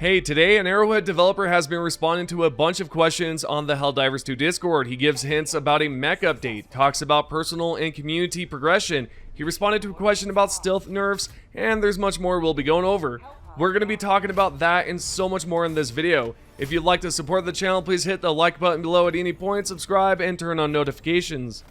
Hey, today an Arrowhead developer has been responding to a bunch of questions on the Helldivers 2 Discord. He gives hints about a mech update, talks about personal and community progression. He responded to a question about stealth nerfs, and there's much more we'll be going over. We're going to be talking about that and so much more in this video. If you'd like to support the channel, please hit the like button below at any point, subscribe, and turn on notifications.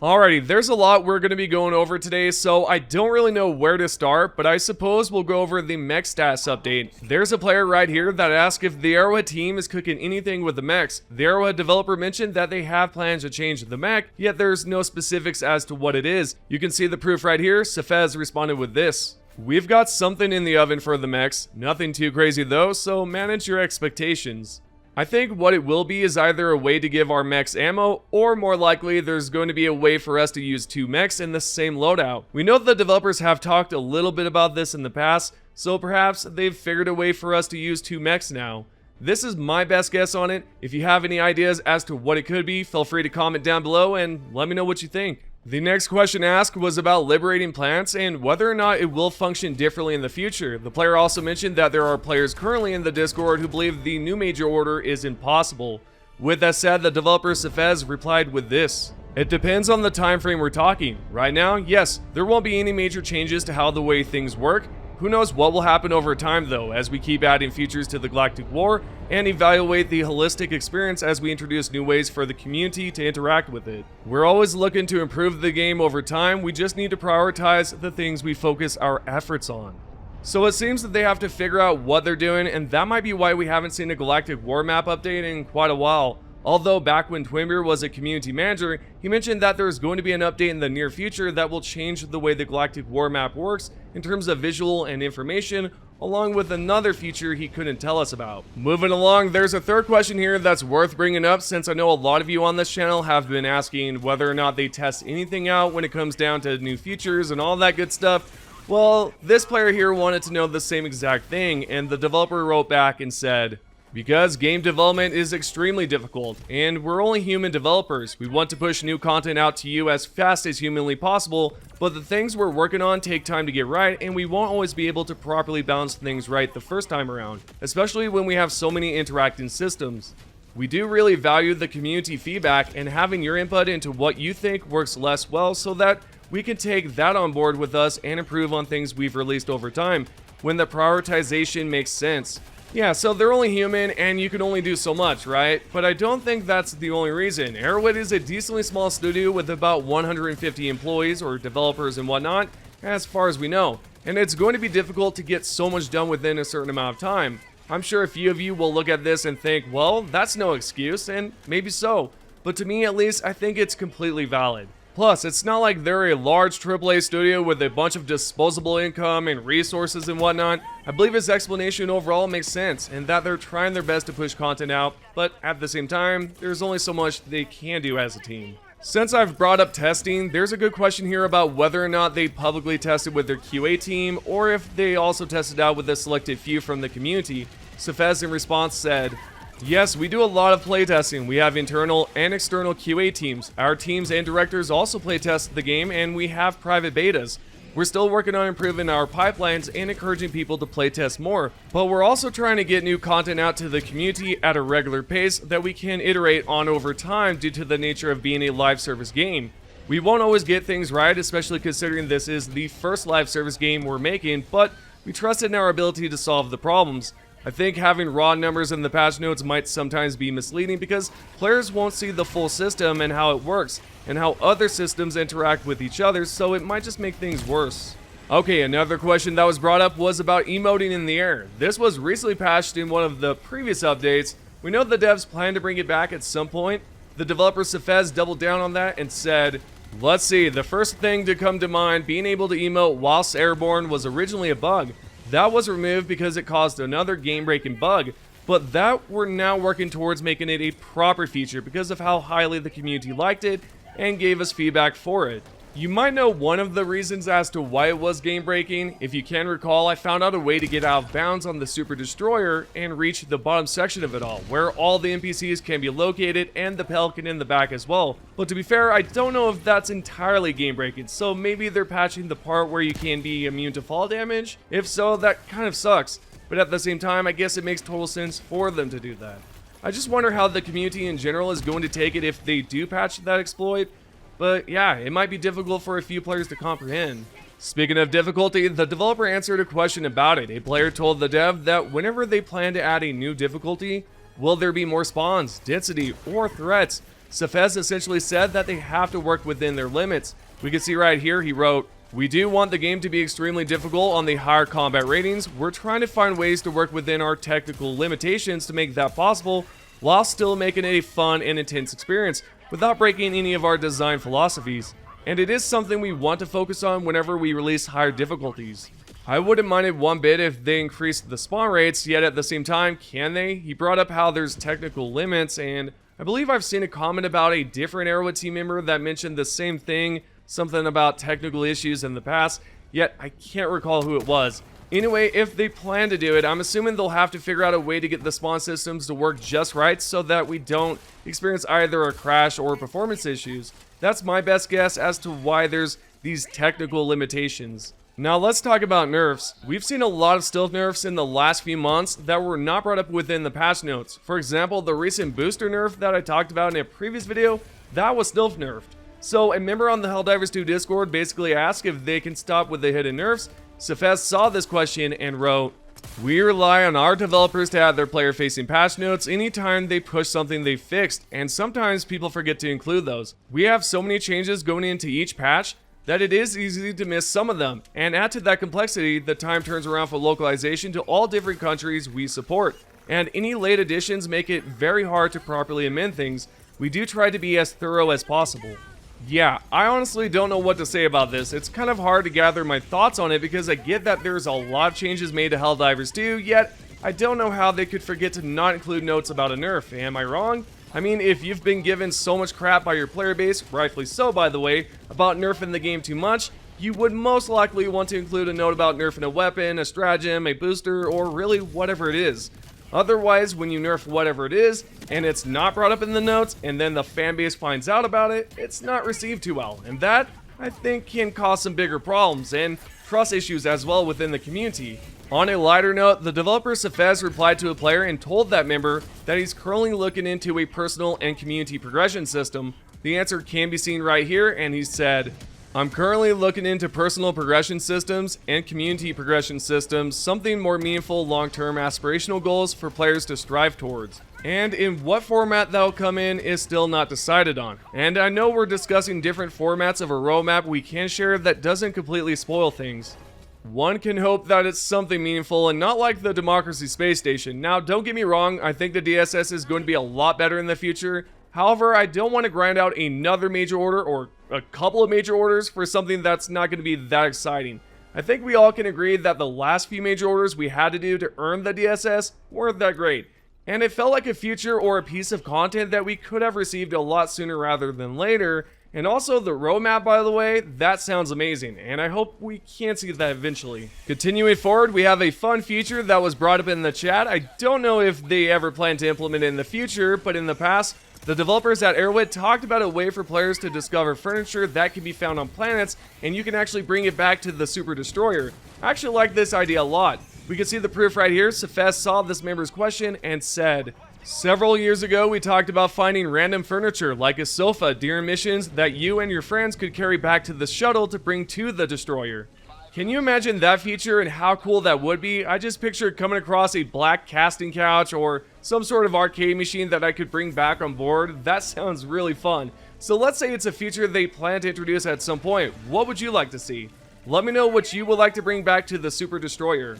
Alrighty, there's a lot we're going to be going over today, so I don't really know where to start, but I suppose we'll go over the mech stats update. There's a player right here that asked if the Arrowhead team is cooking anything with the mechs. The Arrowhead developer mentioned that they have plans to change the mech, yet there's no specifics as to what it is. You can see the proof right here. Safez responded with this. We've got something in the oven for the mechs, nothing too crazy though, so manage your expectations. I think what it will be is either a way to give our mechs ammo, or more likely there's going to be a way for us to use two mechs in the same loadout. We know the developers have talked a little bit about this in the past, so perhaps they've figured a way for us to use two mechs now. This is my best guess on it. If you have any ideas as to what it could be, feel free to comment down below and let me know what you think. The next question asked was about liberating plants and whether or not it will function differently in the future. The player also mentioned that there are players currently in the Discord who believe the new major order is impossible. With that said, the developer Safez replied with this. It depends on the time frame we're talking. Right now, yes, there won't be any major changes to how the way things work. Who knows what will happen over time though, as we keep adding features to the Galactic War and evaluate the holistic experience as we introduce new ways for the community to interact with it. We're always looking to improve the game over time, we just need to prioritize the things we focus our efforts on. So it seems that they have to figure out what they're doing, and that might be why we haven't seen a Galactic War Map update in quite a while. Although back when Twinbeer was a community manager, he mentioned that there's going to be an update in the near future that will change the way the Galactic War Map works in terms of visual and information, along with another feature he couldn't tell us about. Moving along, there's a third question here that's worth bringing up, since I know a lot of you on this channel have been asking whether or not they test anything out when it comes down to new features and all that good stuff. Well, this player here wanted to know the same exact thing, and the developer wrote back and said, because game development is extremely difficult, and we're only human developers. We want to push new content out to you as fast as humanly possible, but the things we're working on take time to get right, and we won't always be able to properly balance things right the first time around, especially when we have so many interacting systems. We do really value the community feedback and having your input into what you think works less well, so that we can take that on board with us and improve on things we've released over time, when the prioritization makes sense. Yeah, so they're only human and you can only do so much, right? But I don't think that's the only reason. Arrowhead is a decently small studio with about 150 employees or developers and whatnot, as far as we know. And it's going to be difficult to get so much done within a certain amount of time. I'm sure a few of you will look at this and think, well, that's no excuse, and maybe so. But to me at least, I think it's completely valid. Plus, it's not like they're a large AAA studio with a bunch of disposable income and resources and whatnot. I believe his explanation overall makes sense, and that they're trying their best to push content out, but at the same time, there's only so much they can do as a team. Since I've brought up testing, there's a good question here about whether or not they publicly tested with their QA team, or if they also tested out with a selected few from the community. Safez in response said, yes, we do a lot of playtesting. We have internal and external QA teams. Our teams and directors also playtest the game, and we have private betas. We're still working on improving our pipelines and encouraging people to playtest more, but we're also trying to get new content out to the community at a regular pace that we can iterate on over time due to the nature of being a live service game. We won't always get things right, especially considering this is the first live service game we're making, but we trust in our ability to solve the problems. I think having raw numbers in the patch notes might sometimes be misleading because players won't see the full system and how it works, and how other systems interact with each other, so it might just make things worse. Okay, another question that was brought up was about emoting in the air. This was recently patched in one of the previous updates. We know the devs plan to bring it back at some point. The developer Safez doubled down on that and said, let's see, the first thing to come to mind, being able to emote whilst airborne was originally a bug. That was removed because it caused another game-breaking bug, but that we're now working towards making it a proper feature because of how highly the community liked it and gave us feedback for it. You might know one of the reasons as to why it was game breaking. If you can recall, I found out a way to get out of bounds on the Super Destroyer and reach the bottom section of it all, where all the NPCs can be located and the Pelican in the back as well. But to be fair, I don't know if that's entirely game breaking, so maybe they're patching the part where you can be immune to fall damage. If so, that kind of sucks, but at the same time, I guess it makes total sense for them to do that. I just wonder how the community in general is going to take it if they do patch that exploit. But yeah, it might be difficult for a few players to comprehend. Speaking of difficulty, the developer answered a question about it. A player told the dev that whenever they plan to add a new difficulty, will there be more spawns, density, or threats? Safez essentially said that they have to work within their limits. We can see right here, he wrote, "We do want the game to be extremely difficult on the higher combat ratings. We're trying to find ways to work within our technical limitations to make that possible, while still making it a fun and intense experience, without breaking any of our design philosophies. And it is something we want to focus on whenever we release higher difficulties. I wouldn't mind it one bit if they increased the spawn rates, yet at the same time, can they?" He brought up how there's technical limits, and I believe I've seen a comment about a different Arrowhead team member that mentioned the same thing, something about technical issues in the past, yet I can't recall who it was. Anyway, if they plan to do it, I'm assuming they'll have to figure out a way to get the spawn systems to work just right so that we don't experience either a crash or performance issues. That's my best guess as to why there's these technical limitations. Now let's talk about nerfs. We've seen a lot of stealth nerfs in the last few months that were not brought up within the patch notes. For example, the recent booster nerf that I talked about in a previous video, that was stealth nerfed. So a member on the Helldivers 2 Discord basically asked if they can stop with the hidden nerfs. Safez saw this question and wrote, "We rely on our developers to add their player-facing patch notes anytime they push something they fixed, and sometimes people forget to include those. We have so many changes going into each patch that it is easy to miss some of them, and add to that complexity, the time turns around for localization to all different countries we support, and any late additions make it very hard to properly amend things. We do try to be as thorough as possible." Yeah, I honestly don't know what to say about this. It's kind of hard to gather my thoughts on it because I get that there's a lot of changes made to Helldivers 2, yet I don't know how they could forget to not include notes about a nerf. Am I wrong? I mean, if you've been given so much crap by your player base, rightfully so by the way, about nerfing the game too much, you would most likely want to include a note about nerfing a weapon, a stratagem, a booster, or really whatever it is. Otherwise, when you nerf whatever it is, and it's not brought up in the notes, and then the fanbase finds out about it, it's not received too well, and that, I think, can cause some bigger problems, and trust issues as well within the community. On a lighter note, the developer Safez replied to a player and told that member that he's currently looking into a personal and community progression system. The answer can be seen right here, and he said, "I'm currently looking into personal progression systems and community progression systems, something more meaningful long-term aspirational goals for players to strive towards. And in what format that'll come in is still not decided on. And I know we're discussing different formats of a roadmap we can share that doesn't completely spoil things. One can hope that it's something meaningful and not like the Democracy Space Station. Now, don't get me wrong, I think the DSS is going to be a lot better in the future. However, I don't want to grind out another major order or a couple of major orders for something that's not going to be that exciting. I think we all can agree that the last few major orders we had to do to earn the DSS weren't that great. And it felt like a feature or a piece of content that we could have received a lot sooner rather than later. And also the roadmap, by the way, that sounds amazing, and I hope we can see that eventually. Continuing forward, we have a fun feature that was brought up in the chat. I don't know if they ever plan to implement it in the future, but in the past, the developers at Arrowhead talked about a way for players to discover furniture that can be found on planets, and you can actually bring it back to the Super Destroyer. I actually like this idea a lot. We can see the proof right here. Safez saw this member's question and said, "Several years ago, we talked about finding random furniture, like a sofa, during missions that you and your friends could carry back to the shuttle to bring to the Destroyer. Can you imagine that feature and how cool that would be? I just pictured coming across a black casting couch or some sort of arcade machine that I could bring back on board. That sounds really fun. So let's say it's a feature they plan to introduce at some point. What would you like to see? Let me know what you would like to bring back to the Super Destroyer."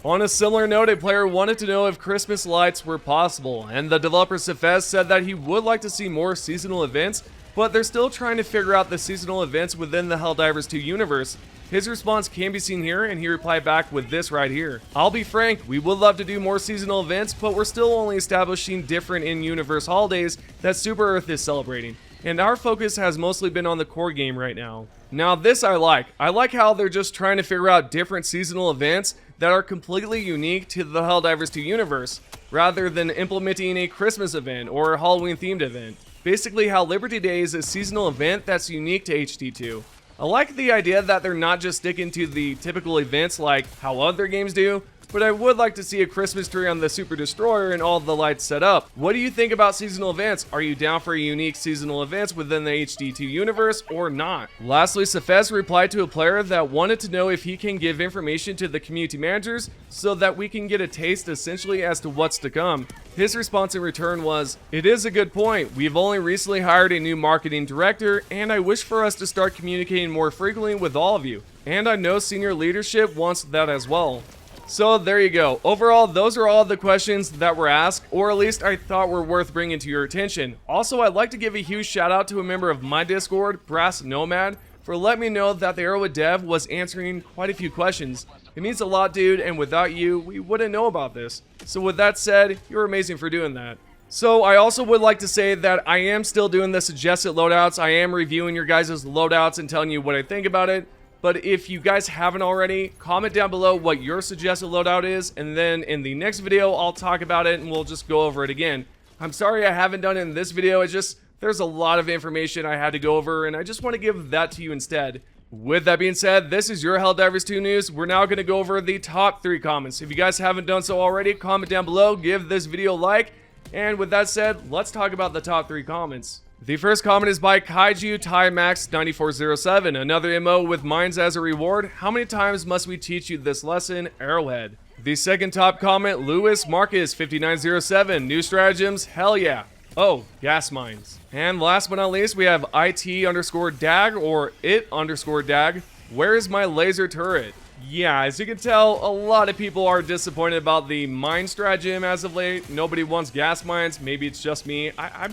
On a similar note, a player wanted to know if Christmas lights were possible, and the developer Safez said that he would like to see more seasonal events, but they're still trying to figure out the seasonal events within the Helldivers 2 universe. His response can be seen here, and he replied back with this right here. "I'll be frank, we would love to do more seasonal events, but we're still only establishing different in-universe holidays that Super Earth is celebrating. and our focus has mostly been on the core game right now. Now this I like. I like how they're just trying to figure out different seasonal events that are completely unique to the Helldivers 2 universe, rather than implementing a Christmas event or a Halloween themed event. Basically how Liberty Day is a seasonal event that's unique to HD2. I like the idea that they're not just sticking to the typical events like how other games do, but I would like to see a Christmas tree on the Super Destroyer and all the lights set up. What do you think about seasonal events? Are you down for unique seasonal events within the HD2 universe or not? Lastly, Safez replied to a player that wanted to know if he can give information to the community managers so that we can get a taste essentially as to what's to come. His response in return was, "It is a good point. We've only recently hired a new marketing director, and I wish for us to start communicating more frequently with all of you. And I know senior leadership wants that as well." So there you go. Overall, those are all the questions that were asked, or at least I thought were worth bringing to your attention. Also, I'd like to give a huge shout out to a member of my Discord, Brass Nomad, for letting me know that the Arrowhead dev was answering quite a few questions. It means a lot, dude, and without you, we wouldn't know about this. So with that said, you're amazing for doing that. So I also would like to say that I am still doing the suggested loadouts. I am reviewing your guys' loadouts and telling you what I think about it. But if you guys haven't already, comment down below what your suggested loadout is, and then in the next video, I'll talk about it and we'll just go over it again. I'm sorry I haven't done it in this video, it's just, there's a lot of information I had to go over, and I just want to give that to you instead. With that being said, this is your Helldivers 2 news. We're now going to go over the top 3 comments. If you guys haven't done so already, comment down below, give this video a like, and with that said, let's talk about the top 3 comments. The first comment is by Kaiju Timax 9407, another MO with mines as a reward. How many times must we teach you this lesson, Arrowhead? The second top comment, Lewis Marcus 5907, new stratagems, hell yeah. Oh, gas mines. And last but not least, we have IT_dag or it_dag. Where is my laser turret? Yeah, as you can tell, a lot of people are disappointed about the mine stratagem as of late. Nobody wants gas mines. Maybe it's just me. I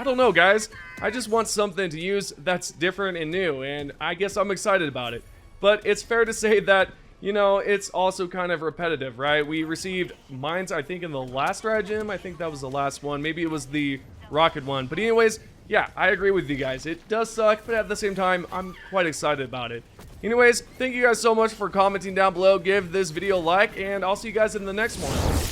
don't know, guys. I just want something to use that's different and new, and I guess I'm excited about it. But it's fair to say that, you know, it's also kind of repetitive, right? We received mines, I think, in the last stratagem. I think that was the last one. Maybe it was the rocket one. But anyways, yeah, I agree with you guys. It does suck, but at the same time, I'm quite excited about it. Anyways, thank you guys so much for commenting down below. Give this video a like, and I'll see you guys in the next one.